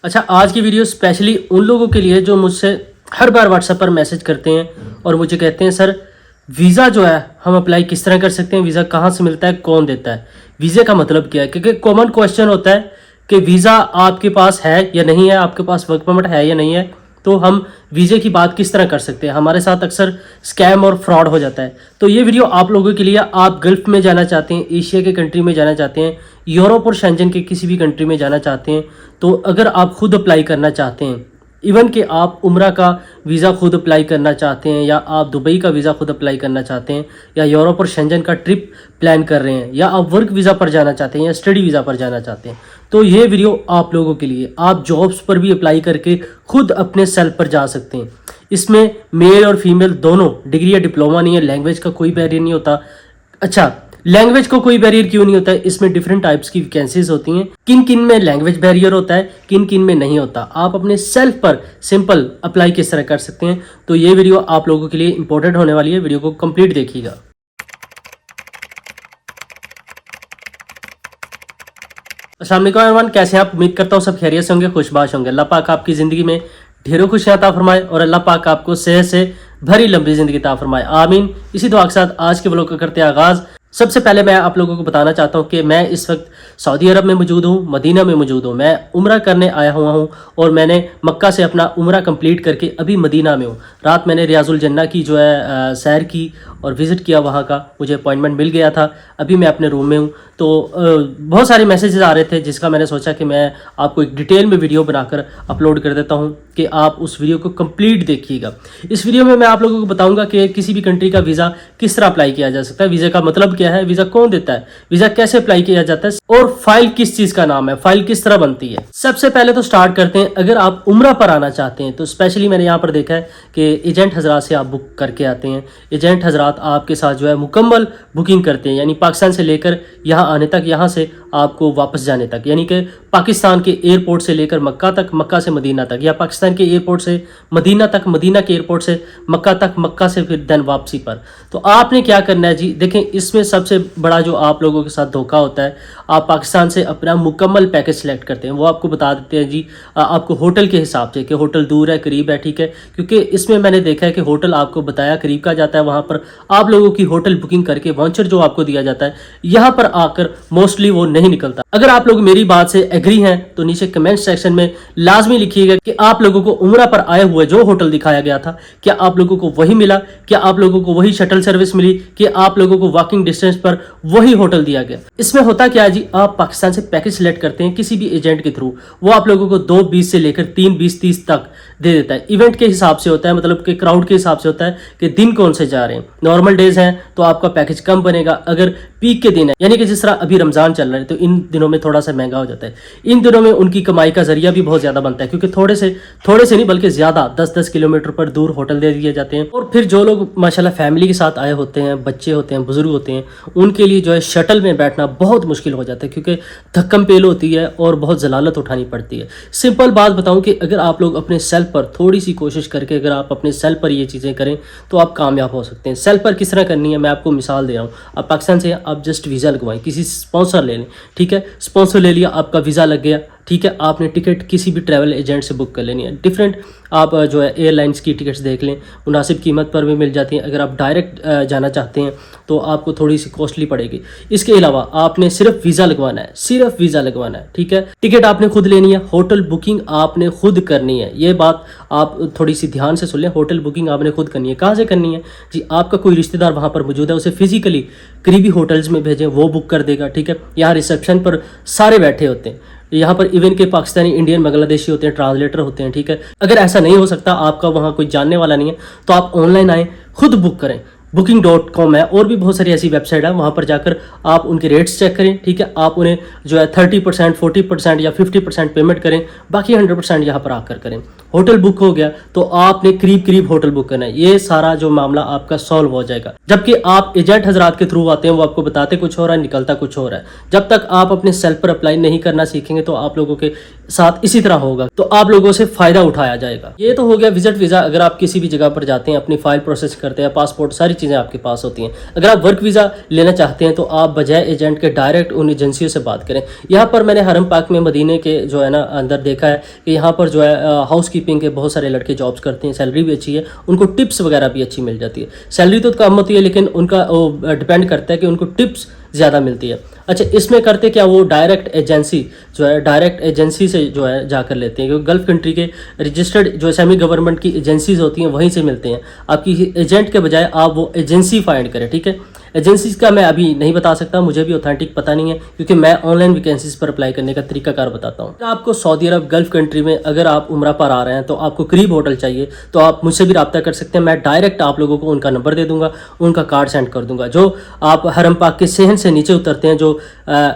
अच्छा, आज की वीडियो स्पेशली उन लोगों के लिए जो मुझसे हर बार व्हाट्सएप पर मैसेज करते हैं और मुझे कहते हैं सर वीज़ा जो है हम अप्लाई किस तरह कर सकते हैं, वीज़ा कहाँ से मिलता है, कौन देता है, वीज़े का मतलब क्या है। क्योंकि कॉमन क्वेश्चन होता है कि वीज़ा आपके पास है या नहीं है, आपके पास वर्क परमिट है या नहीं है, तो हम वीज़े की बात किस तरह कर सकते हैं। हमारे साथ अक्सर स्कैम और फ्रॉड हो जाता है। तो ये वीडियो आप लोगों के लिए, आप गल्फ में जाना चाहते हैं, एशिया के कंट्री में जाना चाहते हैं, यूरोप और शेंजन के किसी भी कंट्री में जाना चाहते हैं, तो अगर आप खुद अप्लाई करना चाहते हैं, इवन कि आप उम्रा का वीज़ा खुद अप्लाई करना चाहते हैं, या आप दुबई का वीज़ा खुद अप्लाई करना चाहते हैं, या यूरोप और शेंजन का ट्रिप प्लान कर रहे हैं, या आप वर्क वीज़ा पर जाना चाहते हैं या स्टडी वीज़ा पर जाना चाहते हैं, तो ये वीडियो आप लोगों के लिए। आप जॉब्स पर भी अप्लाई करके खुद अपने सेल्फ पर जा सकते हैं। इसमें मेल और फीमेल दोनों, डिग्री या डिप्लोमा नहीं है, लैंग्वेज का कोई बैरियर नहीं होता। अच्छा, लैंग्वेज को कोई बैरियर क्यों नहीं होता है? इसमें डिफरेंट टाइप्स की वैकेंसीज होती हैं। किन किन में लैंग्वेज बैरियर होता है, किन किन में नहीं होता। आप अपने सेल्फ पर सिंपल अप्लाई किस तरह कर सकते हैं, तो ये वीडियो आप लोगों के लिए इंपॉर्टेंट होने वाली है। वीडियो को कंप्लीट देखिएगा। अस्सलाम वालेकुम एवरीवन, कैसे हैं आप? उम्मीद करता हूँ सब खैरियत से होंगे, खुशबाश होंगे। अल्लाह पाक आपकी ज़िंदगी में ढेरों खुशियां अता फरमाए और अल्लाह पाक आपको सेहत से भरी लंबी ज़िंदगी अता फरमाए, आमीन। इसी दुआ के साथ आज के व्लॉग का करते हैं आगाज़। सबसे पहले मैं आप लोगों को बताना चाहता हूँ कि मैं इस वक्त सऊदी अरब में मौजूद हूँ, मदीना में मौजूद हूँ। मैं उम्रा करने आया हुआ हूँ और मैंने मक्का से अपना उम्रा कंप्लीट करके अभी मदीना में हूँ। रात मैंने रियाजुल जन्ना की जो है सैर की और विज़िट किया वहाँ का, मुझे अपॉइंटमेंट मिल गया था। अभी मैं अपने रूम में हूँ। तो बहुत सारे मैसेजेस आ रहे थे, जिसका मैंने सोचा कि मैं आपको एक डिटेल में वीडियो बनाकर अपलोड कर देता हूँ कि आप उस वीडियो को कंप्लीट देखिएगा। इस वीडियो में मैं आप लोगों को बताऊंगा कि किसी भी कंट्री का वीज़ा किस तरह अप्लाई किया जा सकता है, वीज़ा का मतलब क्या है, वीज़ा कौन देता है, वीज़ा कैसे अप्लाई किया जाता है और फाइल किस चीज़ का नाम है, फाइल किस तरह बनती है। सबसे पहले तो स्टार्ट करते हैं। अगर आप उम्रा पर आना चाहते हैं तो स्पेशली मैंने यहाँ पर देखा है कि एजेंट हजरात से आप बुक करके आते हैं। एजेंट हजरात आपके साथ जो है मुकम्मल बुकिंग करते हैं, यानी पाकिस्तान से लेकर यहाँ आने तक, यहाँ से आपको वापस जाने तक, यानी कि पाकिस्तान के एयरपोर्ट से लेकर मक्का तक, मक्का से मदीना तक, या पाकिस्तान के एयरपोर्ट से मदीना तक, मदीना के एयरपोर्ट से मक्का तक, मक्का से फिर देन वापसी पर। तो आपने क्या करना है जी, देखें इसमें सबसे बड़ा जो आप लोगों के साथ धोखा होता है, आप पाकिस्तान से अपना मुकम्मल पैकेज सेलेक्ट करते हैं। वो आपको बता देते हैं जी आपको होटल के हिसाब से कि होटल दूर है, करीब है, ठीक है। क्योंकि इसमें मैंने देखा है कि होटल आपको बताया करीब का जाता है, वहाँ पर आप लोगों की होटल बुकिंग करके वाउचर जो आपको दिया जाता है, यहाँ पर आकर मोस्टली वो नहीं निकलता। अगर आप लोग मेरी बात से एग्री हैं तो नीचे कमेंट सेक्शन में लाजमी लिखिएगा कि आप लोगों को उम्रा पर आए हुए जो होटल दिखाया गया था, क्या आप लोगों को वही मिला, क्या आप लोगों को वही शटल सर्विस मिली, कि आप लोगों को वॉकिंग डिस्टेंस पर वही होटल दिया गया। इसमें होता क्या है जी, आप पाकिस्तान से पैकेज सिलेक्ट करते हैं किसी भी एजेंट के थ्रू, वो आप लोगों को 2:20 से लेकर 3:20-30 तक दे देता है। इवेंट के हिसाब से होता है, मतलब कि क्राउड के हिसाब से होता है कि दिन कौन से जा रहे हैं। नॉर्मल डेज हैं तो आपका पैकेज कम बनेगा, अगर पीक के दिन है, यानी कि जिस तरह अभी रमजान चल रहा है, तो इन दिनों में थोड़ा सा महंगा हो जाता है। इन दिनों में उनकी कमाई का जरिया भी बहुत ज्यादा बनता है, क्योंकि थोड़े से नहीं बल्कि ज्यादा 10-10 किलोमीटर पर दूर होटल दे दिए जाते हैं। और फिर जो लोग माशाल्लाह फैमिली के साथ आए होते हैं, बच्चे होते हैं, बुजुर्ग होते हैं, उनके लिए जो है शटल में बैठना बहुत मुश्किल हो जाता है, क्योंकि धक्कम पेल होती है और बहुत जलालत उठानी पड़ती है। सिंपल बात बताऊं कि अगर आप लोग अपने सेल्फ पर थोड़ी सी कोशिश करके, अगर आप अपने सेल्फ पर ये चीज़ें करें तो आप कामयाब हो सकते हैं। सेल्फ पर किस तरह करनी है मैं आपको मिसाल दे रहा हूँ। आप पाकिस्तान से आप जस्ट वीज़ा लगवाएं, किसी स्पॉन्सर ले लें, ठीक है। स्पॉन्सर ले लिया, आपका वीज़ा लग गया, ठीक है। आपने टिकट किसी भी ट्रैवल एजेंट से बुक कर लेनी है। डिफरेंट आप जो है एयरलाइंस की टिकट्स देख लें, मुनासिब कीमत पर भी मिल जाती हैं। अगर आप डायरेक्ट जाना चाहते हैं तो आपको थोड़ी सी कॉस्टली पड़ेगी। इसके अलावा आपने सिर्फ वीज़ा लगवाना है, सिर्फ वीज़ा लगवाना है, ठीक है। टिकट आपने खुद लेनी है, होटल बुकिंग आपने खुद करनी है। ये बात आप थोड़ी सी ध्यान से सुन लें, होटल बुकिंग आपने खुद करनी है। कहाँ से करनी है जी, आपका कोई रिश्तेदार वहाँ पर मौजूद है, उसे फिजिकली करीबी होटल्स में भेजें, वो बुक कर देगा, ठीक है। यहाँ रिसेप्शन पर सारे बैठे होते हैं, यहाँ पर इवन के पाकिस्तानी, इंडियन, बांग्लादेशी होते हैं, ट्रांसलेटर होते हैं, ठीक है। अगर ऐसा नहीं हो सकता, आपका वहाँ कोई जानने वाला नहीं है, तो आप ऑनलाइन आएँ, खुद बुक करें। booking.com है और भी बहुत सारी ऐसी वेबसाइट है, वहाँ पर जाकर आप उनके रेट्स चेक करें, ठीक है। आप उन्हें जो है 30%, 40% या 50% पेमेंट करें, बाकी 100% यहाँ पर आकर करें। होटल बुक हो गया तो आपने करीब करीब होटल बुक करना है। ये सारा जो मामला आपका सॉल्व हो जाएगा। जबकि आप एजेंट हजरात के थ्रू आते हैं, वो आपको बताते कुछ हो रहा है, निकलता कुछ हो रहा है। जब तक आप अपने सेल्फ पर अप्लाई नहीं करना सीखेंगे तो आप लोगों के साथ इसी तरह होगा, तो आप लोगों से फायदा उठाया जाएगा। ये तो हो गया विजिट वीजा। अगर आप किसी भी जगह पर जाते हैं, अपनी फाइल प्रोसेस करते हैं, पासपोर्ट, सारी चीजें आपके पास होती हैं। अगर आप वर्क वीजा लेना चाहते हैं तो आप बजाय एजेंट के डायरेक्ट उन एजेंसियों से बात करें। यहाँ पर मैंने हरम पाक में मदीने के जो है ना अंदर देखा है कि यहाँ पर जो है हाउस कीपिंग के बहुत सारे लड़के जॉब्स करते हैं, सैलरी भी अच्छी है, उनको टिप्स वगैरह भी अच्छी मिल जाती है। सैलरी तो कम होती है लेकिन उनका डिपेंड करता है कि उनको टिप्स ज़्यादा मिलती है। अच्छा, इसमें करते क्या, वो डायरेक्ट एजेंसी से जो है जाकर लेते हैं, क्योंकि गल्फ कंट्री के रजिस्टर्ड जो सेमी गवर्नमेंट की एजेंसीज होती हैं वहीं से मिलते हैं। आपकी एजेंट के बजाय आप वो एजेंसी फाइंड करें, ठीक है। एजेंसीज का मैं अभी नहीं बता सकता, मुझे भी ऑथेंटिक पता नहीं है, क्योंकि मैं ऑनलाइन वैकेंसीज पर अप्लाई करने का तरीकाकार बताता हूँ। आपको सऊदी अरब गल्फ कंट्री में अगर आप उम्रा पर आ रहे हैं तो आपको करीब होटल चाहिए तो आप मुझसे भी रब्ता कर सकते हैं। मैं डायरेक्ट आप लोगों को उनका नंबर दे दूंगा, उनका कार्ड सेंड कर दूंगा। जो आप हरम पाक के सहन से नीचे उतरते हैं, जो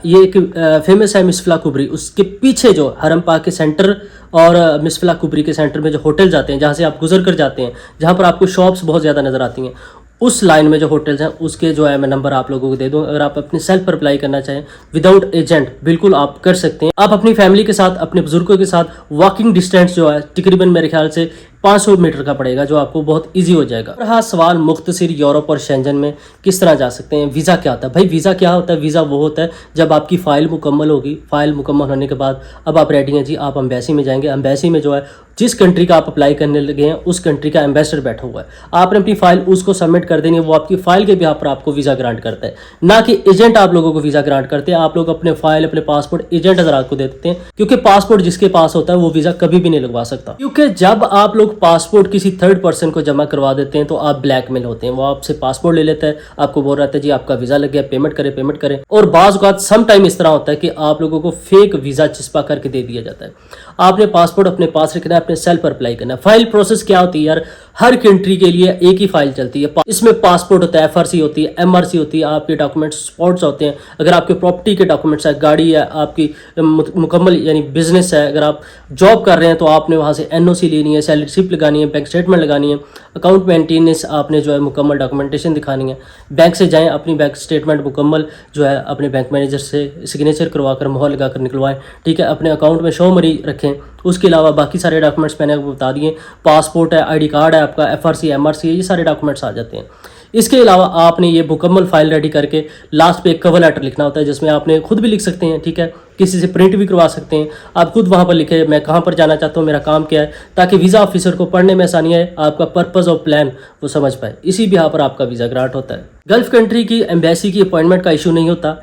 ये एक फेमस है मिसफला कुबरी, उसके पीछे जो हरम पाक के सेंटर और मिसफला कुबरी के सेंटर में जो होटल जाते हैं, जहाँ से आप गुजर कर जाते हैं, जहाँ पर आपको शॉप्स बहुत ज़्यादा नज़र आती हैं, उस लाइन में जो होटल्स हैं उसके जो है मैं नंबर आप लोगों को दे दूँ। अगर आप अपने सेल्फ पर अप्लाई करना चाहें विदाउट एजेंट, बिल्कुल आप कर सकते हैं। आप अपनी फैमिली के साथ, अपने बुजुर्गों के साथ वॉकिंग डिस्टेंस जो है तकरीबन मेरे ख्याल से 500 मीटर का पड़ेगा, जो आपको बहुत इजी हो जाएगा। और हाँ, सवाल मुख्तसर यूरोप और शेंजन में किस तरह जा सकते हैं, वीज़ा क्या होता है। भाई वीज़ा क्या होता है, वीज़ा वो होता है जब आपकी फ़ाइल मुकम्मल होगी। फ़ाइल मुकम्मल होने के बाद अब आप रेडी हैं जी, आप एम्बेसी में जाएंगे। एम्बेसी में जो है जिस कंट्री का आप अप्लाई करने लगे हैं उस कंट्री का एम्बेसडर बैठा हुआ है, आपने अपनी फाइल उसको सबमिट कर देनी है। वो आपकी फाइल के बिहाफ पर आपको वीज़ा ग्रांट करता है, ना कि एजेंट आप लोगों को वीज़ा ग्रांट करते हैं। आप लोग अपने फाइल, अपने पासपोर्ट एजेंट हज़रात को दे देते हैं, क्योंकि पासपोर्ट जिसके पास होता है वो वीज़ा कभी भी नहीं लगवा सकता। क्योंकि जब आप लोग पासपोर्ट किसी थर्ड पर्सन को जमा करवा देते हैं तो आप ब्लैकमेल होते हैं। वो आपसे पासपोर्ट ले लेता है, आपको बोल रहा था जी आपका वीज़ा लग गया, पेमेंट करें। और बाज़ औक़ात सम टाइम इस तरह होता है कि आप लोगों को फेक वीज़ा चिस्पा करके दे दिया जाता है। आपने पासपोर्ट अपने पास रखना है, अपने सेल पर अप्लाई करना है। फाइल प्रोसेस क्या होती है यार, हर कंट्री के लिए एक ही फाइल चलती है। इसमें पासपोर्ट होता है, FRC होती है, MRC होती है, आपके डॉक्यूमेंट्स स्पॉट्स होते हैं। अगर आपके प्रॉपर्टी के डॉक्यूमेंट्स है, गाड़ी है, आपकी मुकम्मल यानी बिजनेस है, अगर आप जॉब कर रहे हैं तो आपने वहाँ से NOC लेनी है, सैलरी स्लिप लगानी है, बैंक स्टेटमेंट लगानी है, अकाउंट मेंटेनेंस आपने जो है मुकम्मल डॉक्यूमेंटेशन दिखानी है। बैंक से जाएं, अपनी बैंक स्टेटमेंट मुकम्मल जो है अपने बैंक मैनेजर से सिग्नेचर करवा कर, मोहर लगा कर निकलवाएं, ठीक है। अपने अकाउंट में शो मनी रखें। उसके अलावा बाकी सारे डॉक्यूमेंट्स मैंने आपको बता दिए, पासपोर्ट है, ID कार्ड है आपका, FRC MRC है, ये सारे डॉक्यूमेंट्स आ जाते हैं। इसके अलावा आपने ये मुकम्मल फाइल रेडी करके लास्ट पे एक कवर लेटर लिखना होता है, जिसमें आपने खुद भी लिख सकते हैं, ठीक है, किसी से प्रिंट भी करवा सकते हैं। आप खुद वहाँ पर लिखे मैं कहाँ पर जाना चाहता हूँ, मेरा काम क्या है, ताकि वीज़ा ऑफिसर को पढ़ने में आसानी आए, आपका पर्पज़ और प्लान वो समझ पाए। इसी बिहार पर आपका वीज़ा ग्रांट होता है। गल्फ कंट्री की एम्बेसी की अपॉइंटमेंट का इशू नहीं होता।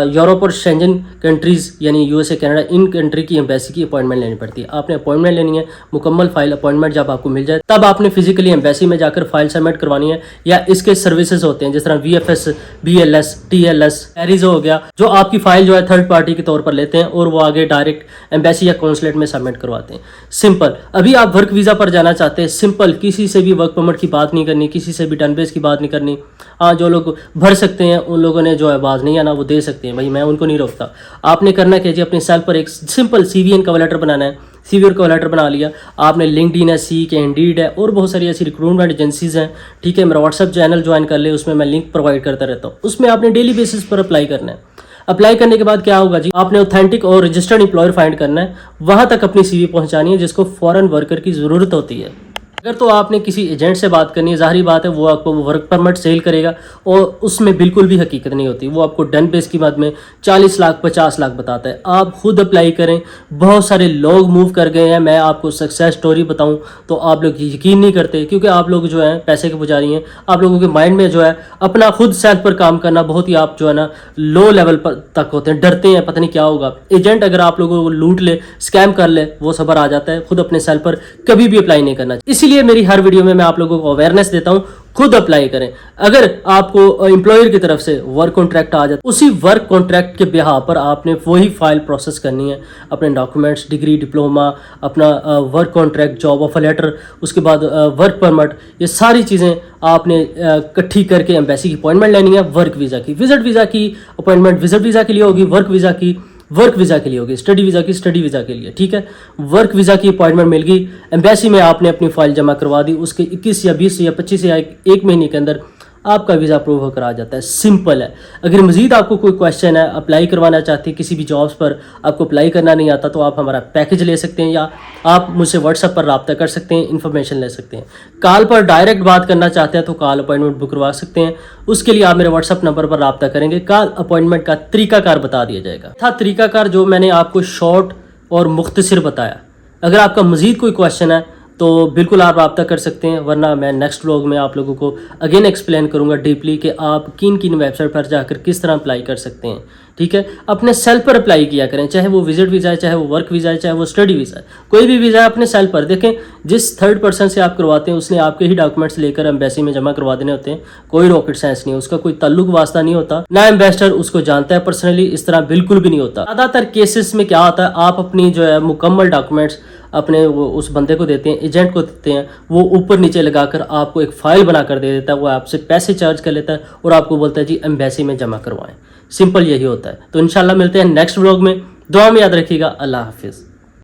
यूरोप और शेंजन कंट्रीज़ यानी USA, कनाडा, इन कंट्री की एम्बेसी की अपॉइंटमेंट लेनी पड़ती है। आपने अपॉइंटमेंट लेनी है, मुकम्मल फाइल अपॉइंटमेंट जब आपको मिल जाए तब आपने फिजिकली एम्बेसी में जाकर फाइल सबमिट करवानी है। या इसके सर्विसेज होते हैं जिस तरह VFS, BLS, TLS, एरिजो हो गया, जो आपकी फाइल जो है थर्ड पार्टी के तौर पर लेते हैं और वो आगे डायरेक्ट एम्बेसी या कॉन्सुलेट में सबमिट करवाते हैं। सिंपल। अभी आप वर्क वीज़ा पर जाना चाहते हैं, सिंपल, किसी से भी वर्क परमिट की बात नहीं करनी, किसी से भी टर्न बेस की बात नहीं करनी। हाँ, जो लोग भर सकते हैं उन लोगों ने जो है बाज नहीं आना, वो दे सकते हैं, भाई मैं उनको नहीं रोकता। आपने करना क्या जी, अपने सेल पर एक simple CV and cover letter बनाना है। CV और कवर लेटर बना लिया आपने, लिंक्डइन है, Seek है, इंडीड है और बहुत सारी ऐसी रिक्रूटमेंट एजेंसीज हैं, ठीक है। मेरा व्हाट्सएप चैनल ज्वाइन कर ले, उसमें मैं लिंक प्रोवाइड करता रहता हूँ। उसमें आपने डेली बेसिस पर अप्लाई करना है। अप्लाई करने के बाद क्या होगा जी, आपने ऑथेंटिक और रजिस्टर्ड एम्प्लॉयर फाइंड करना है, वहां तक अपनी CV पहुंचानी है जिसको फॉरेन वर्कर की ज़रूरत होती है। अगर तो आपने किसी एजेंट से बात करनी है, जाहिर बात है वो आपको वर्क परमिट सेल करेगा और उसमें बिल्कुल भी हकीकत नहीं होती। वो आपको डन बेस की बात में 40 लाख 50 लाख बताता है। आप खुद अप्लाई करें, बहुत सारे लोग मूव कर गए हैं। मैं आपको सक्सेस स्टोरी बताऊं तो आप लोग यकीन नहीं करते, क्योंकि आप लोग जो है पैसे के पुजारी हैं। आप लोगों के माइंड में जो है अपना खुद सेल्फ पर काम करना बहुत ही आप जो है ना लो लेवल पर तक होते हैं, डरते हैं पता नहीं क्या होगा। एजेंट अगर आप लोगों को लूट ले, स्कैम कर ले, वो सबर आ जाता है। खुद अपने सेल्फ पर कभी भी अप्लाई नहीं करना। इसीलिए मेरी हर वीडियो में मैं आप लोगों को अवेयरनेस देता हूं, खुद अप्लाई करें। अगर आपको एम्प्लॉयर की तरफ से वर्क कॉन्ट्रैक्ट आ जाए, उसी वर्क कॉन्ट्रैक्ट के बिहाफ पर आपने वही फाइल प्रोसेस करनी है, अपने डॉक्यूमेंट्स, डिग्री, डिप्लोमा, अपना work contract, job offer letter, उसके बाद वर्क परमिट, ये सारी चीज़ें आपने इकट्ठी करके एम्बेसी की अपॉइंटमेंट लेनी है। वर्क वीज़ा की, विजिट वीज़ा की अपॉइंटमेंट विजिट वीज़ा के लिए होगी, वर्क वीज़ा की वर्क वीज़ा के लिए होगी, स्टडी वीज़ा की स्टडी वीज़ा के लिए, ठीक है। वर्क वीज़ा की अपॉइंटमेंट मिल गई, एम्बेसी में आपने अपनी फाइल जमा करवा दी, उसके 21 या 20 या 25 या एक महीने के अंदर आपका वीज़ा अप्रूव होकर आ जाता है। सिंपल है। अगर मज़ीद आपको कोई क्वेश्चन है, अप्लाई करवाना चाहते हैं किसी भी जॉब्स पर, आपको अप्लाई करना नहीं आता, तो आप हमारा पैकेज ले सकते हैं या आप मुझसे व्हाट्सएप पर रब्ता कर सकते हैं, इन्फॉर्मेशन ले सकते हैं। कॉल पर डायरेक्ट बात करना चाहते हैं तो कॉल अपॉइंटमेंट बुक करवा सकते हैं। उसके लिए आप मेरे व्हाट्सएप नंबर पर रब्ता करेंगे। कॉल अपॉइंटमेंट का तरीकाकार बता दिया जाएगा, था तरीकाकार जो मैंने आपको शॉर्ट और मुख्तसर बताया। अगर आपका मज़ीद कोई क्वेश्चन है तो बिल्कुल आप रब्ता कर सकते हैं, वरना मैं नेक्स्ट व्लॉग में आप लोगों को अगेन एक्सप्लेन करूंगा डीपली कि आप किन किन वेबसाइट पर जाकर किस तरह अप्लाई कर सकते हैं, ठीक है। अपने सेल्फ पर अप्लाई किया करें, चाहे वो विजिट वीज़ा है, चाहे वो वर्क वीज़ा है, चाहे वो स्टडी वीज़ा है, कोई भी वीज़ा है अपने सेल्फ पर। देखें, जिस थर्ड पर्सन से आप करवाते हैं उसने आपके ही डॉक्यूमेंट्स लेकर एम्बेसी में जमा करवा देने होते हैं। कोई रॉकेट साइंस नहीं है, उसका कोई ताल्लुक वास्ता नहीं होता, ना एम्बेसडर उसको जानता है पर्सनली, इस तरह बिल्कुल भी नहीं होता। ज़्यादातर केसेस में क्या होता है, आप अपनी जो है मुकम्मल डॉक्यूमेंट्स अपने वो उस बंदे को देते हैं, एजेंट को देते हैं, वो ऊपर नीचे लगाकर आपको एक फ़ाइल बना कर दे देता है, वो आपसे पैसे चार्ज कर लेता है और आपको बोलता है जी एम्बेसी में जमा करवाएं। सिंपल यही होता है। तो इंशाल्लाह मिलते हैं नेक्स्ट व्लॉग में। दुआ में याद रखिएगा। अल्लाह हाफिज़।